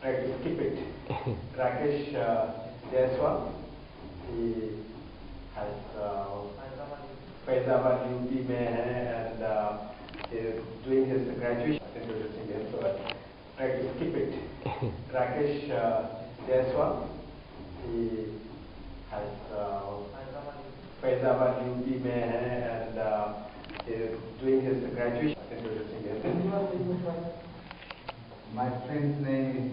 Try to skip it. Rakesh Jaiswal, he has Faizabad UP में है and he is doing his graduation introducing him, so I try to skip it. Rakesh Jaiswal, he has Faizabad UP में है and he is doing his graduation introducing him. My friend's name is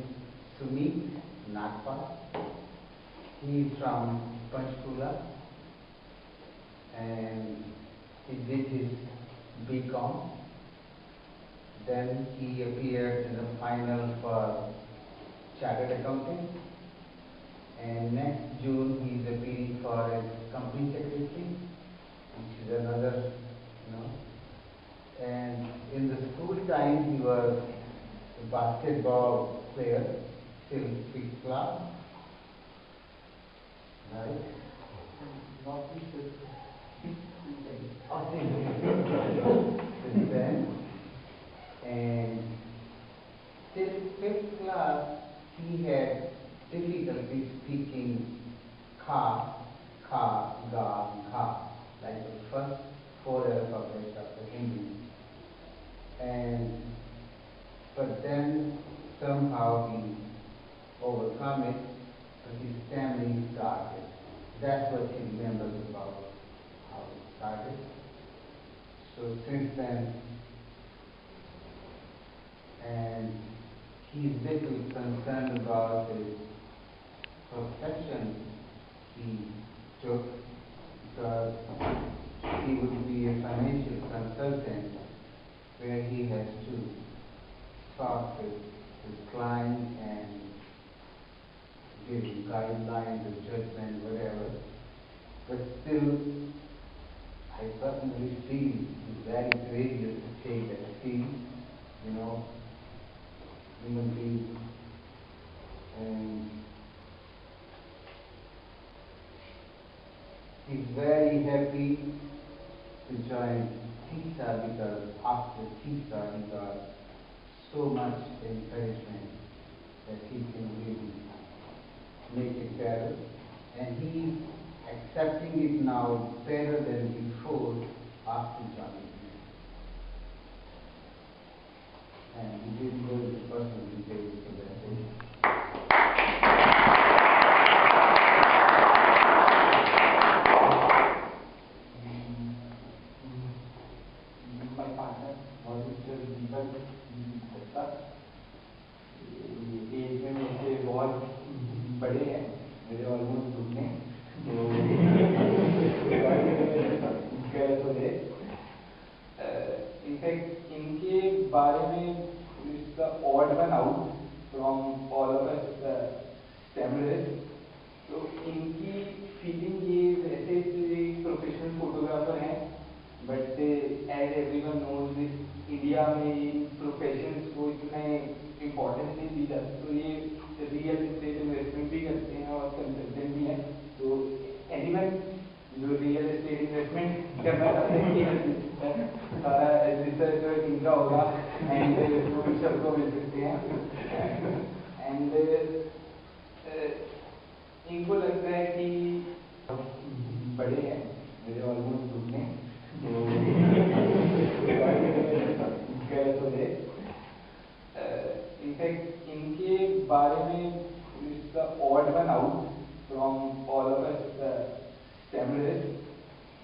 Sumit Nagpa. He is from Panchkula and he did his BCom. Then he appeared in the final for Chartered Accounting. And next June he is appearing for a company secretary, which is another, And in the school time he was a basketball player till 6th class, right? Since then, and till 5th class he had difficulty speaking ka, ga, kha, like the first 4 alphabets of the Hindi. But then somehow he overcome it, but his family started. That's what he remembers about how it started. So since then, and he's little concerned about his profession he took, because he would be a financial consultant where he has to talk with his client and give guidelines, judgment, whatever. But still, I personally feel it's very courageous to take that field, human being. And he's very happy to join TISA because after TISA he got so much encouragement that he can really make it better. And he's accepting it now better than before after joining. And he didn't go into personal details for that. My partner was Mr. Deepak Dutta. Age में मेरे से बहुत बड़े हैं, मेरे almost दुगने, तो in fact इनके बारे में इसका odd one out from all of us cameras. तो इनकी फीलिंग ये वैसे प्रोफेशनल फोटोग्राफर हैं, but as everyone knows India में प्रोफेशंस को इतने इम्पोर्टेंस नहीं दी जाती. तो ये रियल एस्टेट इन्वेस्टमेंट भी करते हैं और कंसल्टेंट भी हैं. तो एनीवन जो रियल एस्टेट इन्वेस्टमेंट करना चाहते हैं सारा रिसर्च इनका होगा एंड सबको मिल सकते हैं. एंड इनको लगता है कि बड़े हैं, मेरे ऑलमोस्ट दुगने, इनफैक्ट इनके बारे में इसका odd one out from all of us cameras.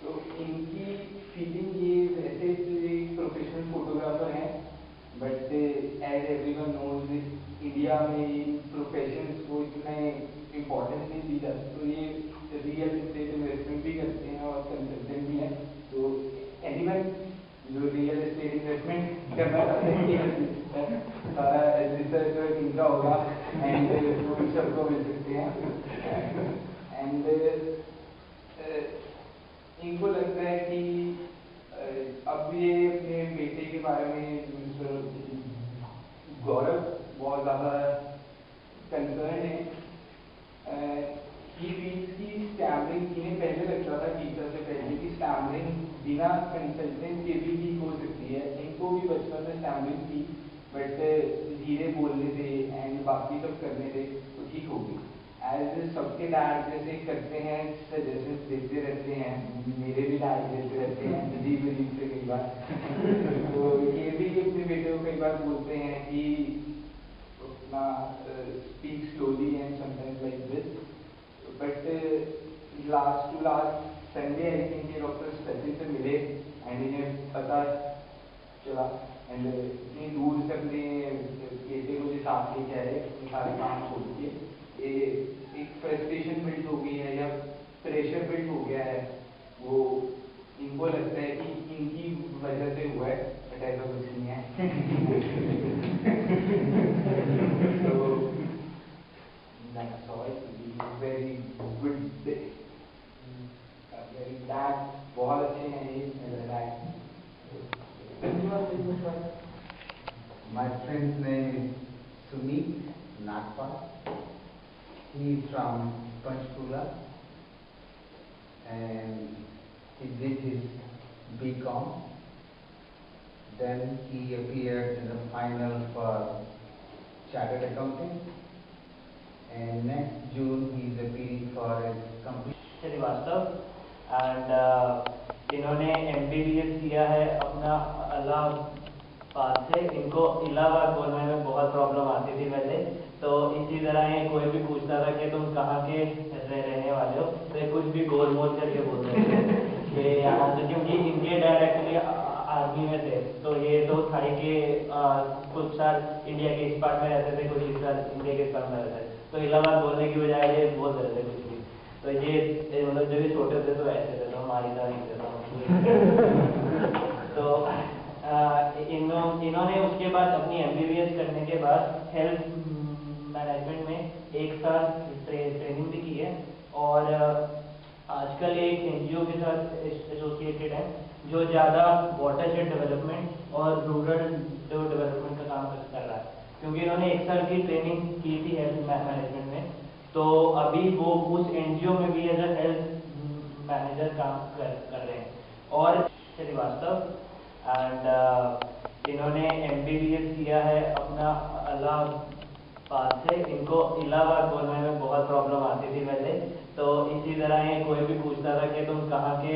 तो इनकी फीलिंग ये वैसे प्रोफेशनल फोटोग्राफर हैं, but as everyone knows India में प्रोफेशंस को इतने इम्पोर्टेंस नहीं दी जाती. तो ये रियल एस्टेट इन्वेस्टमेंट भी करते हैं और कंसल्टेंट भी हैं. तो एनीवन जो रियल एस्टेट इन्वेस्टमेंट करना चाहते हैं सारा रिसर्च इनका होगा एंड सबको मिल सकते हैं. एंड इनको लगता है कि अब ये अपने बेटे के बारे में मिस्टर गौरव बहुत ज़्यादा concern है he feels कि stammering इन्हें पहले लगता था टीचर से पहले कि stammering बिना कंसल्टेंट के भी ठीक हो सकती है। इनको भी बचपन में stammering थी बट धीरे बोलने से एंड बाकी सब करने से तो ठीक हो गई। एज सबके डैड जैसे करते हैं सजेशन देते रहते हैं, मेरे भी डैड देते रहते हैं अजीब अजीब से कई बार तो ये भी अपने बेटे को कई बार बोलते हैं कि अपना speak slowly and sometimes like this. But last Sunday I think ये डॉक्टर सचिन से मिले एंड इन्हें पता चला एंड इतनी दूर से अपने बेटे को जो साथ लेके आए अपने सारे काम छोड़ के एक फ्रस्ट्रेशन बिल्ड हो गई है या प्रेशर बिल्ड हो गया है, वो इनको लगता है कि इनकी वजह से हुआ है बट ऐसा कुछ नहीं है तो that's all. Very good day. Very bad. बहुत अच्छे हैं ये dad. My friend's name is Sumit Nagpal. He is from Panchkula and he did his BCom. Then he appeared in the final for Chartered Accounting and next June he is appearing for his complete. Srivastava and इन्होंने MBBS किया है अपना इलाहाबाद से। इनको इलाहाबाद बोलने में बहुत problem आती थी पहले, तो इसी तरह ये कोई भी पूछता था कि तुम कहाँ के रहने वाले हो तो ये कुछ भी गोल मोल करके बोलते थे कि यहाँ से, क्योंकि इनके डैड एक्चुअली आर्मी में थे तो ये तो थाई के कुछ साल इंडिया के इस पार्ट में रहते थे, कुछ इस साल इंडिया के इस पार्ट में रहते थे, तो इलाहाबाद बोलने की बजाय ये बोल रहे थे कुछ भी। तो ये मतलब जब ये छोटे थे तो ऐसे थे, तो हमारी तरह नहीं थे तो इन्होंने उसके बाद अपनी MBBS करने के बाद हेल्थ मैनेजमेंट में एक साल ट्रेनिंग भी की है और आजकल एक NGO के साथ एसोसिएटेड है जो ज़्यादा वाटरशेड डेवलपमेंट और रूरल डेवलपमेंट का काम कर रहा है। क्योंकि इन्होंने एक साल की ट्रेनिंग की थी हेल्थ मैनेजमेंट में, तो अभी वो उस NGO में भी एज ए हेल्थ मैनेजर काम कर रहे हैं। और श्रीवास्तव एंड इन्होंने MBBS किया है अपना इलाहाबाद से। इनको इलाहाबाद बोलने में बहुत प्रॉब्लम आती थी पहले, तो इसी तरह ये कोई भी पूछता था कि तुम कहाँ के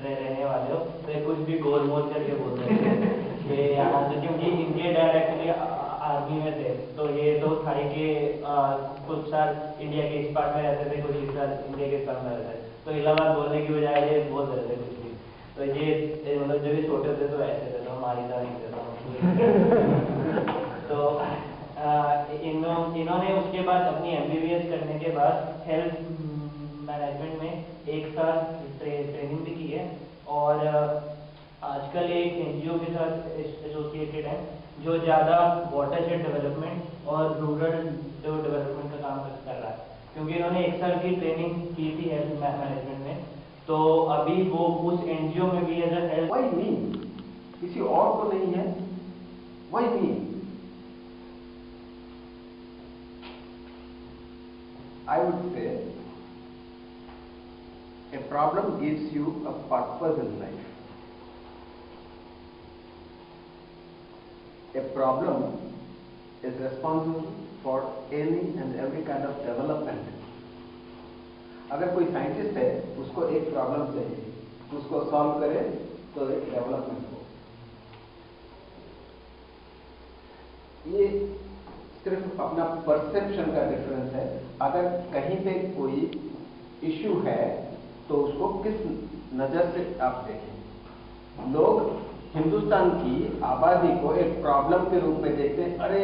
रहने वाले हो तो ये कुछ भी गोल मोल करके बोलते थे कि यहाँ से, क्योंकि इनके डैड एक्चुअली आर्मी में थे तो ये तो थाई के कुछ साल इंडिया के इस पार्ट में रहते थे, कुछ इस साल इंडिया के इस पार्ट में रहते थे, तो इलाहाबाद बोलने की बजाय ये बोल रहे थे कुछ भी। तो ये मतलब जब ये छोटे थे तो ऐसे थे, तो हमारी तरह नहीं थे तो इन्होंने उसके बाद अपनी MBBS करने के बाद हेल्थ मैनेजमेंट में एक साल ट्रेनिंग भी की है और आजकल एक NGO के साथ एसोसिएटेड है जो ज़्यादा वाटरशेड डेवलपमेंट और रूरल डेवलपमेंट का काम कर रहा है। क्योंकि इन्होंने एक साल की ट्रेनिंग की थी हेल्थ मैनेजमेंट में, तो अभी वो उस NGO में भी as a health. Why me? किसी और को नहीं है, Why me? I would say a problem gives you a purpose in life. A problem is responsible for any and every kind of development. अगर कोई साइंटिस्ट है उसको एक प्रॉब्लम चाहिए, उसको सॉल्व करे तो एक डेवलपमेंट हो। ये सिर्फ अपना परसेप्शन का डिफरेंस है। अगर कहीं पे कोई इश्यू है तो उसको किस नजर से आप देखें। लोग हिंदुस्तान की आबादी को एक प्रॉब्लम के रूप में देखते हैं, अरे